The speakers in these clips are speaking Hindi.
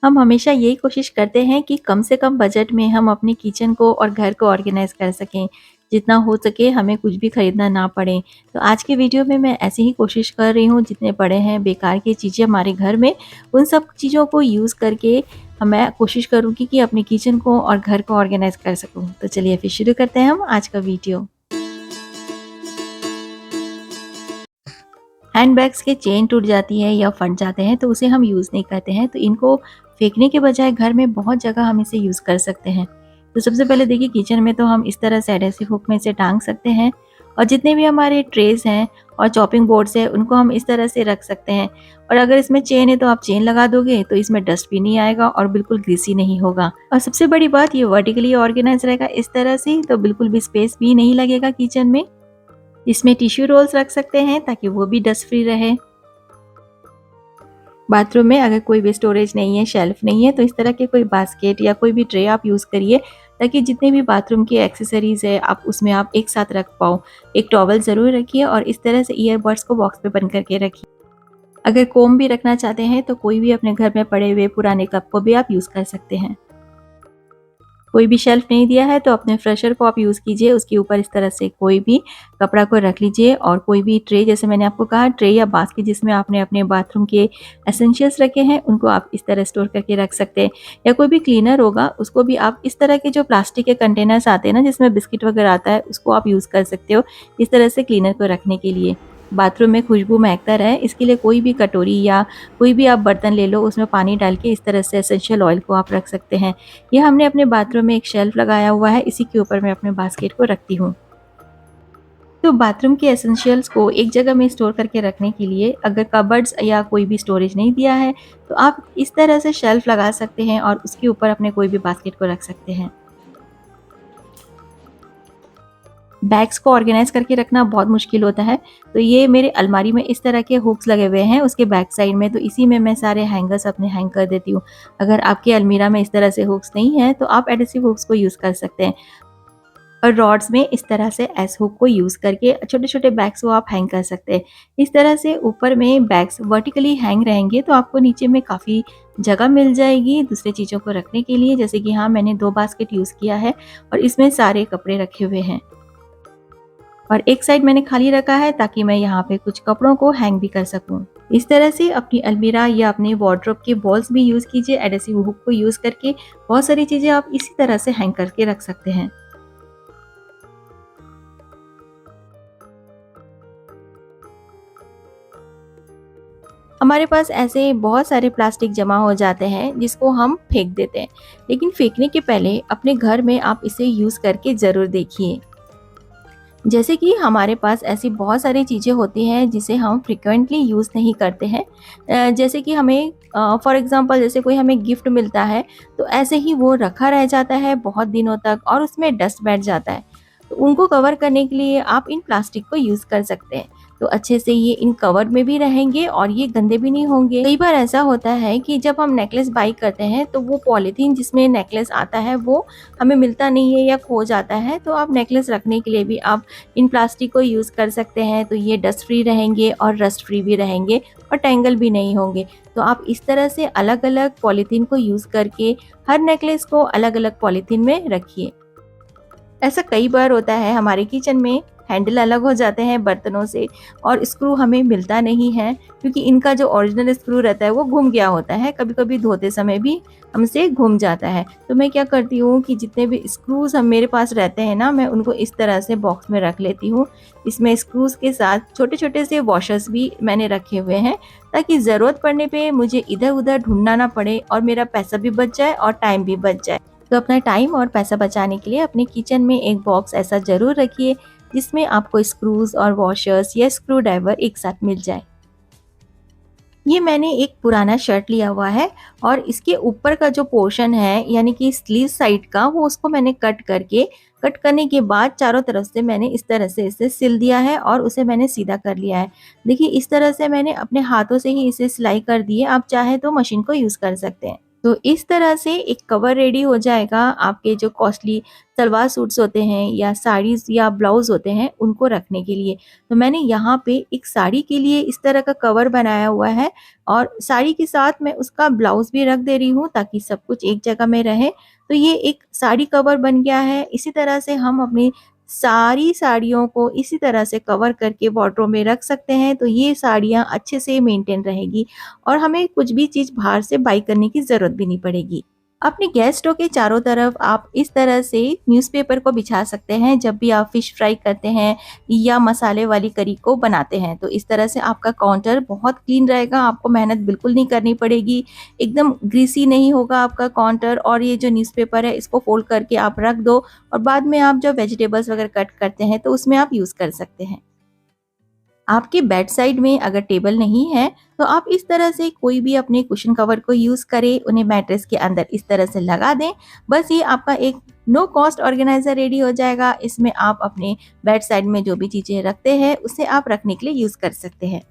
हम हमेशा यही कोशिश करते हैं कि कम से कम बजट में हम अपने किचन को और घर को ऑर्गेनाइज़ कर सकें। जितना हो सके हमें कुछ भी खरीदना ना पड़े। तो आज की वीडियो में मैं ऐसी ही कोशिश कर रही हूँ, जितने पड़े हैं बेकार की चीज़ें हमारे घर में, उन सब चीज़ों को यूज़ करके मैं कोशिश करूँगी कि अपने किचन को और घर को ऑर्गेनाइज़ कर सकूँ। तो चलिए फिर शुरू करते हैं हम आज का वीडियो। हैंडबैग्स के चेन टूट जाती है या फट जाते हैं तो उसे हम यूज़ नहीं करते हैं, तो इनको फेंकने के बजाय घर में बहुत जगह हम इसे यूज़ कर सकते हैं। तो सबसे पहले देखिए, किचन में तो हम इस तरह से एडहेसिव हुक में इसे टांग सकते हैं और जितने भी हमारे ट्रेस हैं और चॉपिंग बोर्ड्स हैं उनको हम इस तरह से रख सकते हैं। और अगर इसमें चेन है तो आप चेन लगा दोगे तो इसमें डस्ट भी नहीं आएगा और बिल्कुल ग्रीसी नहीं होगा। और सबसे बड़ी बात, ये वर्टिकली ऑर्गेनाइज रहेगा इस तरह से, तो बिल्कुल भी स्पेस भी नहीं लगेगा किचन में। इसमें टिश्यू रोल्स रख सकते हैं ताकि वो भी डस्ट फ्री रहे। बाथरूम में अगर कोई भी स्टोरेज नहीं है, शेल्फ नहीं है, तो इस तरह के कोई बास्केट या कोई भी ट्रे आप यूज़ करिए ताकि जितने भी बाथरूम की एक्सेसरीज़ है आप उसमें आप एक साथ रख पाओ। एक टॉवल ज़रूर रखिए और इस तरह से ईयरबड्स को बॉक्स में बंद करके रखिए। अगर कोम भी रखना चाहते हैं तो कोई भी अपने घर में पड़े हुए पुराने कप को भी आप यूज़ कर सकते हैं। कोई भी शेल्फ नहीं दिया है तो अपने फ्रेशर को आप यूज़ कीजिए, उसके ऊपर इस तरह से कोई भी कपड़ा को रख लीजिए और कोई भी ट्रे, जैसे मैंने आपको कहा, ट्रे या बास्केट जिसमें आपने अपने बाथरूम के एसेंशियल्स रखे हैं उनको आप इस तरह स्टोर करके रख सकते हैं। या कोई भी क्लीनर होगा उसको भी आप इस तरह के जो प्लास्टिक के कंटेनर्स आते हैं ना, जिसमें बिस्किट वगैरह आता है, उसको आप यूज़ कर सकते हो इस तरह से क्लीनर को रखने के लिए। बाथरूम में खुशबू महकता रहे इसके लिए कोई भी कटोरी या कोई भी आप बर्तन ले लो, उसमें पानी डाल के इस तरह से एसेंशियल ऑयल को आप रख सकते हैं। ये हमने अपने बाथरूम में एक शेल्फ लगाया हुआ है, इसी के ऊपर मैं अपने बास्केट को रखती हूँ। तो बाथरूम के एसेंशियल्स को एक जगह में स्टोर करके रखने के लिए अगर कबर्ड्स या कोई भी स्टोरेज नहीं दिया है तो आप इस तरह से शेल्फ लगा सकते हैं और उसके ऊपर अपने कोई भी बास्केट को रख सकते हैं। बैग्स को ऑर्गेनाइज करके रखना बहुत मुश्किल होता है, तो ये मेरे अलमारी में इस तरह के हुक्स लगे हुए हैं उसके बैक साइड में, तो इसी में मैं सारे हैंगर्स अपने हैंग कर देती हूँ। अगर आपके अलमीरा में इस तरह से हुक्स नहीं है तो आप एडहेसिव हुक्स को यूज़ कर सकते हैं। और रॉड्स में इस तरह से एस हुक को यूज़ करके छोटे-छोटे बैग्स को आप हैंग कर सकते हैं। इस तरह से ऊपर में बैग्स वर्टिकली हैंग रहेंगे तो आपको नीचे में काफ़ी जगह मिल जाएगी दूसरी चीज़ों को रखने के लिए। जैसे कि हाँ, मैंने 2 बास्केट यूज़ किया है और इसमें सारे कपड़े रखे हुए हैं और एक साइड मैंने खाली रखा है ताकि मैं यहाँ पे कुछ कपड़ों को हैंग भी कर सकूँ। इस तरह से अपनी अलमीरा या अपने वार्डरोब के वॉल्स भी यूज़ कीजिए। एडहेसिव हुक को यूज़ करके बहुत सारी चीज़ें आप इसी तरह से हैंग करके रख सकते हैं। हमारे पास ऐसे बहुत सारे प्लास्टिक जमा हो जाते हैं जिसको हम फेंक देते हैं, लेकिन फेंकने के पहले अपने घर में आप इसे यूज़ करके ज़रूर देखिए। जैसे कि हमारे पास ऐसी बहुत सारी चीज़ें होती हैं जिसे हम फ्रिक्वेंटली यूज़ नहीं करते हैं। जैसे कि हमें फॉर एग्ज़ाम्पल जैसे कोई हमें गिफ्ट मिलता है तो ऐसे ही वो रखा रह जाता है बहुत दिनों तक और उसमें डस्ट बैठ जाता है। तो उनको कवर करने के लिए आप इन प्लास्टिक को यूज़ कर सकते हैं। तो अच्छे से ये इन कवर में भी रहेंगे और ये गंदे भी नहीं होंगे। कई बार ऐसा होता है कि जब हम नेकलेस बाई करते हैं तो वो पॉलीथीन जिसमें नेकलेस आता है वो हमें मिलता नहीं है या खो जाता है, तो आप नेकलेस रखने के लिए भी आप इन प्लास्टिक को यूज़ कर सकते हैं। तो ये डस्ट फ्री रहेंगे और रस्ट फ्री भी रहेंगे और टेंगल भी नहीं होंगे। तो आप इस तरह से अलग-अलग पॉलीथीन को यूज़ करके हर नेकलेस को अलग-अलग पॉलीथीन में रखिए। ऐसा कई बार होता है हमारे किचन में हैंडल अलग हो जाते हैं बर्तनों से और स्क्रू हमें मिलता नहीं है, क्योंकि इनका जो ओरिजिनल स्क्रू रहता है वो घूम गया होता है। कभी-कभी धोते समय भी हमसे घूम जाता है। तो मैं क्या करती हूँ कि जितने भी स्क्रूज़ हम मेरे पास रहते हैं ना, मैं उनको इस तरह से बॉक्स में रख लेती हूँ। इसमें स्क्रूज़ के साथ छोटे-छोटे से वॉशर्स भी मैंने रखे हुए हैं ताकि ज़रूरत पड़ने पे मुझे इधर-उधर ढूँढना ना पड़े और मेरा पैसा भी बच जाए और टाइम भी बच जाए। तो अपना टाइम और पैसा बचाने के लिए अपने किचन में एक बॉक्स ऐसा ज़रूर रखिए जिसमें आपको स्क्रूज़ और वॉशर्स या स्क्रू ड्राइवर एक साथ मिल जाए। ये मैंने एक पुराना शर्ट लिया हुआ है और इसके ऊपर का जो पोर्शन है यानी कि स्लीव साइड का, वो उसको मैंने कट करने के बाद चारों तरफ से मैंने इस तरह से इसे सिल दिया है और उसे मैंने सीधा कर लिया है। देखिए, इस तरह से मैंने अपने हाथों से ही इसे सिलाई कर दी है। आप चाहे तो मशीन को यूज़ कर सकते हैं। तो इस तरह से एक कवर रेडी हो जाएगा आपके जो कॉस्टली सलवार सूट्स होते हैं या साड़ीज़ या ब्लाउज़ होते हैं उनको रखने के लिए। तो मैंने यहाँ पे एक साड़ी के लिए इस तरह का कवर बनाया हुआ है और साड़ी के साथ मैं उसका ब्लाउज़ भी रख दे रही हूँ ताकि सब कुछ एक जगह में रहे। तो ये एक साड़ी कवर बन गया है। इसी तरह से हम अपनी सारी साड़ियों को इसी तरह से कवर करके वार्डरोब में रख सकते हैं, तो ये साड़ियाँ अच्छे से मेंटेन रहेगी और हमें कुछ भी चीज़ बाहर से बाय करने की ज़रूरत भी नहीं पड़ेगी। अपने गैस स्टोव के चारों तरफ आप इस तरह से न्यूज़पेपर को बिछा सकते हैं जब भी आप फिश फ्राई करते हैं या मसाले वाली करी को बनाते हैं। तो इस तरह से आपका काउंटर बहुत क्लीन रहेगा, आपको मेहनत बिल्कुल नहीं करनी पड़ेगी, एकदम ग्रीसी नहीं होगा आपका काउंटर और ये जो न्यूज़पेपर है इसको फ़ोल्ड करके आप रख दो और बाद में आप जब वेजिटेबल्स वगैरह कट करते हैं तो उसमें आप यूज़ कर सकते हैं। आपके बेड साइड में अगर टेबल नहीं है तो आप इस तरह से कोई भी अपने कुशन कवर को यूज़ करें, उन्हें मैट्रेस के अंदर इस तरह से लगा दें। बस ये आपका एक नो कॉस्ट ऑर्गेनाइज़र रेडी हो जाएगा। इसमें आप अपने बेड साइड में जो भी चीज़ें रखते हैं उसे आप रखने के लिए यूज़ कर सकते हैं।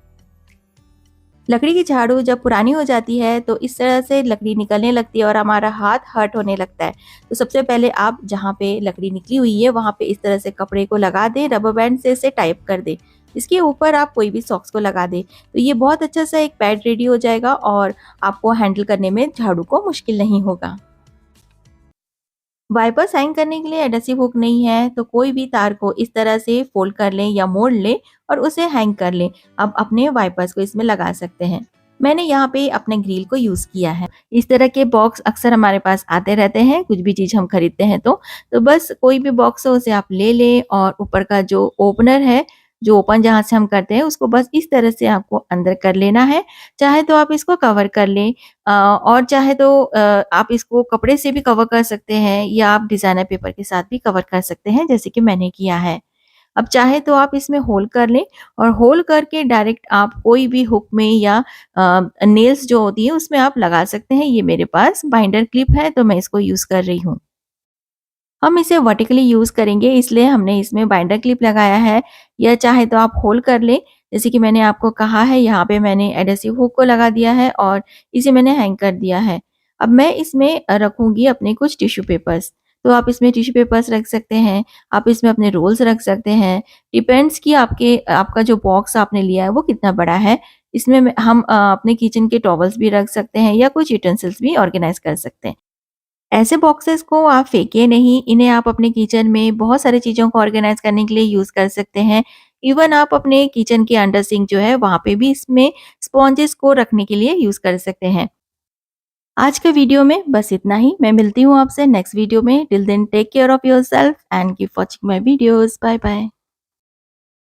लकड़ी की झाड़ू जब पुरानी हो जाती है तो इस तरह से लकड़ी निकलने लगती है और हमारा हाथ हर्ट होने लगता है। तो सबसे पहले आप जहाँ पे लकड़ी निकली हुई है वहाँ पे इस तरह से कपड़े को लगा दें, रबर बैंड से इसे टाइप कर दें। इसके ऊपर आप कोई भी सॉक्स को लगा दें। तो ये बहुत अच्छा सा एक पैड रेडी हो जाएगा और आपको हैंडल करने में झाड़ू को मुश्किल नहीं होगा। वाइपर्स हैंग करने के लिए एडहेसिव हुक नहीं है तो कोई भी तार को इस तरह से फोल्ड कर लें या मोड़ लें और उसे हैंग कर लें। अब अपने वाइपर्स को इसमें लगा सकते हैं। मैंने यहाँ पे अपने ग्रिल को यूज़ किया है। इस तरह के बॉक्स अक्सर हमारे पास आते रहते हैं, कुछ भी चीज़ हम खरीदते हैं तो बस कोई भी बॉक्स हो उसे आप ले लें और ऊपर का जो ओपनर है, जो ओपन जहाँ से हम करते हैं उसको बस इस तरह से आपको अंदर कर लेना है। चाहे तो आप इसको कवर कर लें और चाहे तो आप इसको कपड़े से भी कवर कर सकते हैं या आप डिज़ाइनर पेपर के साथ भी कवर कर सकते हैं जैसे कि मैंने किया है। अब चाहे तो आप इसमें होल कर लें और होल करके डायरेक्ट आप कोई भी हुक में या नेल्स जो होती है उसमें आप लगा सकते हैं। ये मेरे पास बाइंडर क्लिप है तो मैं इसको यूज़ कर रही हूँ। हम इसे वर्टिकली यूज़ करेंगे इसलिए हमने इसमें बाइंडर क्लिप लगाया है या चाहे तो आप होल कर लें। जैसे कि मैंने आपको कहा है यहाँ पे मैंने एडहेसिव हुक को लगा दिया है और इसे मैंने हैंग कर दिया है। अब मैं इसमें रखूँगी अपने कुछ टिश्यू पेपर्स। तो आप इसमें टिश्यू पेपर्स रख सकते हैं, आप इसमें अपने रोल्स रख सकते हैं। डिपेंड्स कि आपका जो बॉक्स आपने लिया है वो कितना बड़ा है। इसमें हम अपने किचन के टॉवल्स भी रख सकते हैं या कुछ यूटेंसिल्स भी ऑर्गेनाइज़ कर सकते हैं। ऐसे बॉक्सेस को आप फेंकिए नहीं, इन्हें आप अपने किचन में बहुत सारी चीज़ों को ऑर्गेनाइज़ करने के लिए यूज़ कर सकते हैं। इवन आप अपने किचन के अंडर सिंक जो है वहाँ पे भी इसमें स्पॉन्जेस को रखने के लिए यूज़ कर सकते हैं। आज के वीडियो में बस इतना ही। मैं मिलती हूँ आपसे नेक्स्ट वीडियो में। Till then take care of yourself and keep watching my videos. Bye bye.